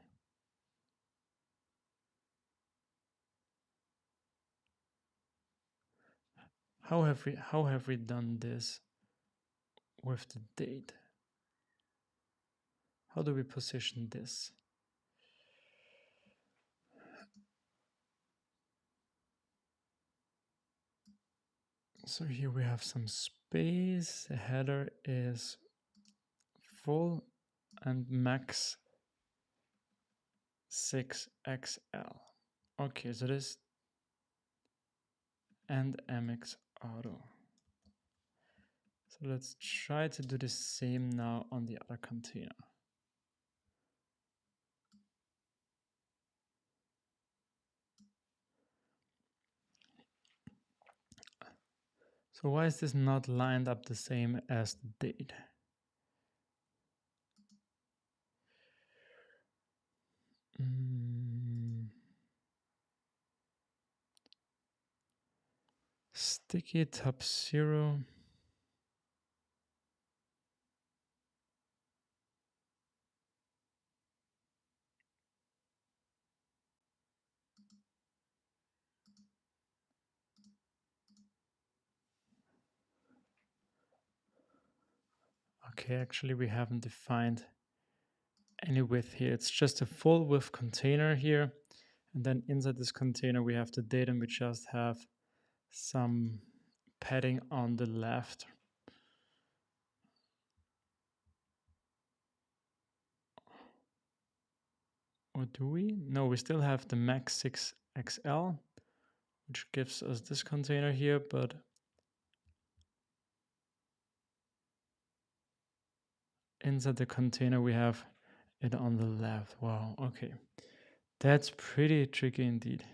How have we done this with the date? How do we position this? So here we have some space. The header is full and max 6XL. Okay, so this and MX auto. So let's try to do the same now on the other container. So why is this not lined up the same as the date? Sticky top 0. Okay, actually we haven't defined any width here. It's just a full width container here. And then inside this container we have the date and we just have some padding on the left. Or do we? No, we still have the max 6XL, which gives us this container here, but inside the container we have it on the left. Wow, okay. That's pretty tricky indeed.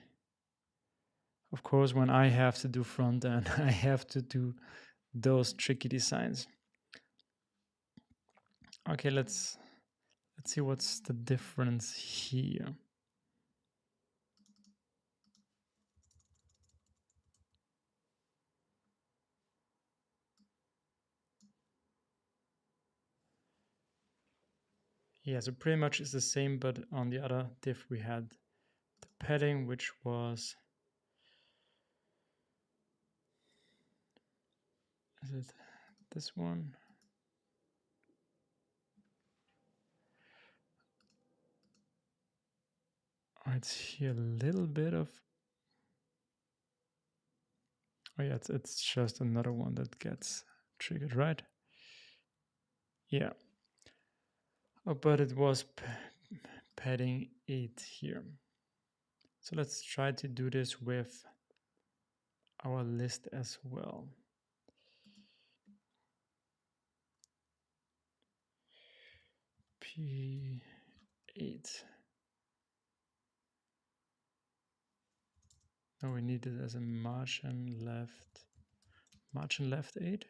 Of course, when I have to do front end, I have to do those tricky designs. Okay, let's see what's the difference here. Yeah, so pretty much it's the same, but on the other div we had the padding, which was, is it this one? Oh, it's here a little bit of, oh yeah, it's just another one that gets triggered, right? Yeah. Oh, but it was padding 8 here. So let's try to do this with our list as well. P8. Now we need it as a margin left 8.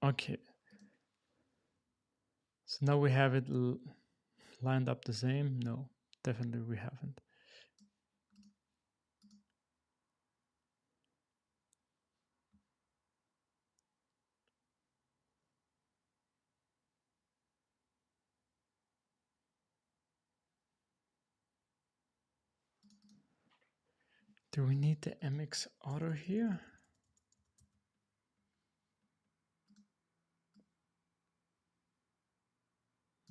Okay. So now we have it lined up the same. No, definitely we haven't. Do we need the MX auto here?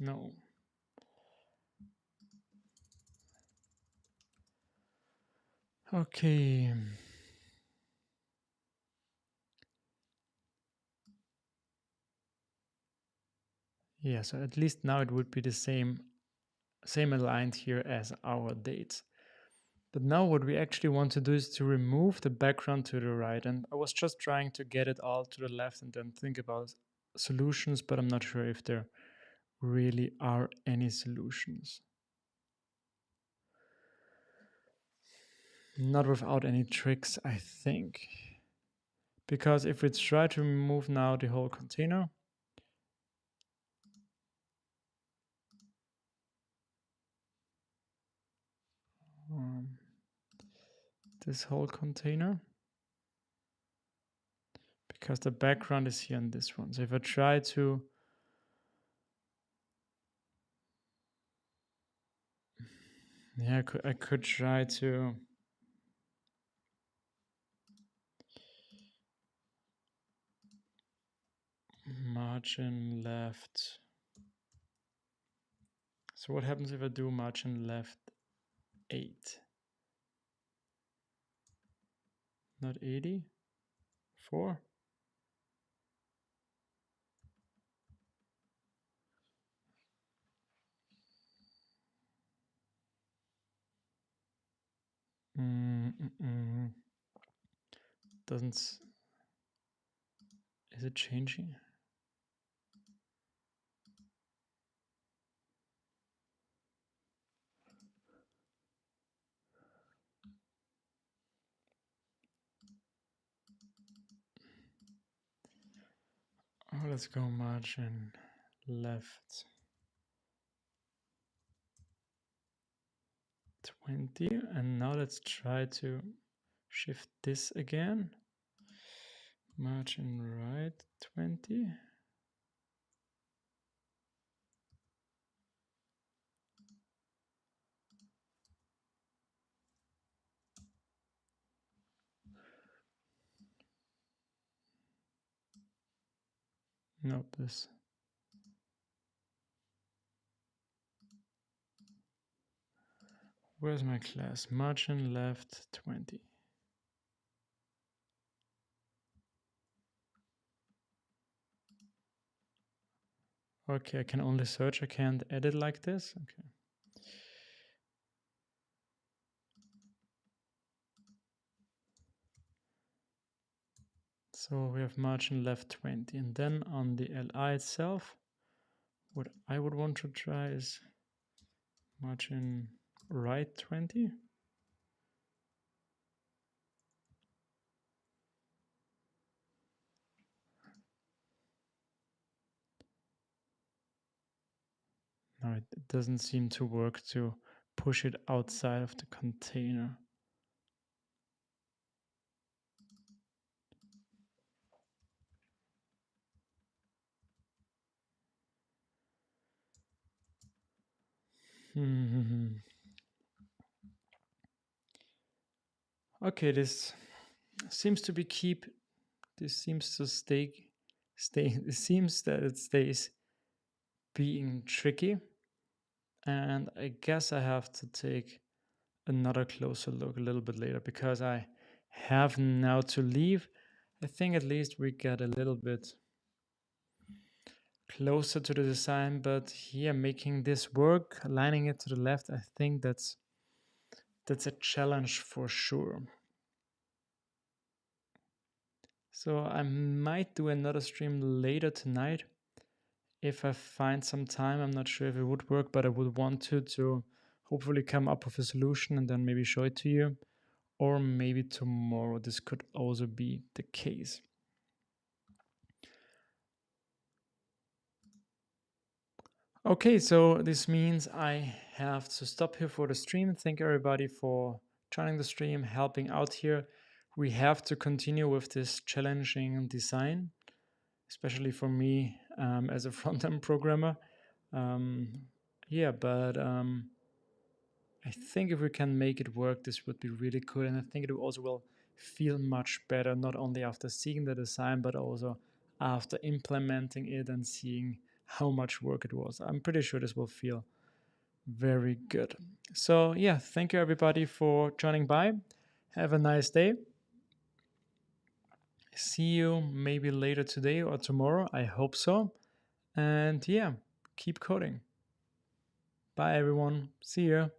No. Okay. Yeah, so at least now it would be the same aligned here as our dates. But now what we actually want to do is to remove the background to the right. And I was just trying to get it all to the left and then think about solutions, but I'm not sure if there really are any solutions. Not without any tricks, I think. Because if we try to remove now the whole container, um, this whole container, because the background is here on this one. So if I try to yeah, I could try to margin left. So what happens if I do margin left 8? Not 80? 4? Doesn't. Is it changing? Oh, let's go margin left 20. And now let's try to shift this again. Margin right 20. Nope, this. Where's my class? Margin left 20. Okay, I can only search. I can't edit like this. Okay. So we have margin left 20. And then on the LI itself, what I would want to try is margin right 20. No, it doesn't seem to work to push it outside of the container. Okay, this seems to be this seems to stay, it seems that it stays being tricky. And I guess I have to take another closer look a little bit later because I have now to leave. I think at least we get a little bit closer to the design, but here making this work, aligning it to the left, I think that's a challenge for sure. So I might do another stream later tonight if I find some time. I'm not sure if it would work, but I would want to hopefully come up with a solution and then maybe show it to you. Or maybe tomorrow this could also be the case. Okay, so this means I have to stop here for the stream. Thank everybody for joining the stream, helping out here. We have to continue with this challenging design, especially for me as a front-end programmer. Yeah, but I think if we can make it work, this would be really cool. And I think it also will feel much better, not only after seeing the design, but also after implementing it and seeing how much work it was. I'm pretty sure this will feel very good. So, yeah, thank you everybody for joining by. Have a nice day. See you maybe later today or tomorrow. I hope so. And yeah, keep coding. Bye, everyone. See you.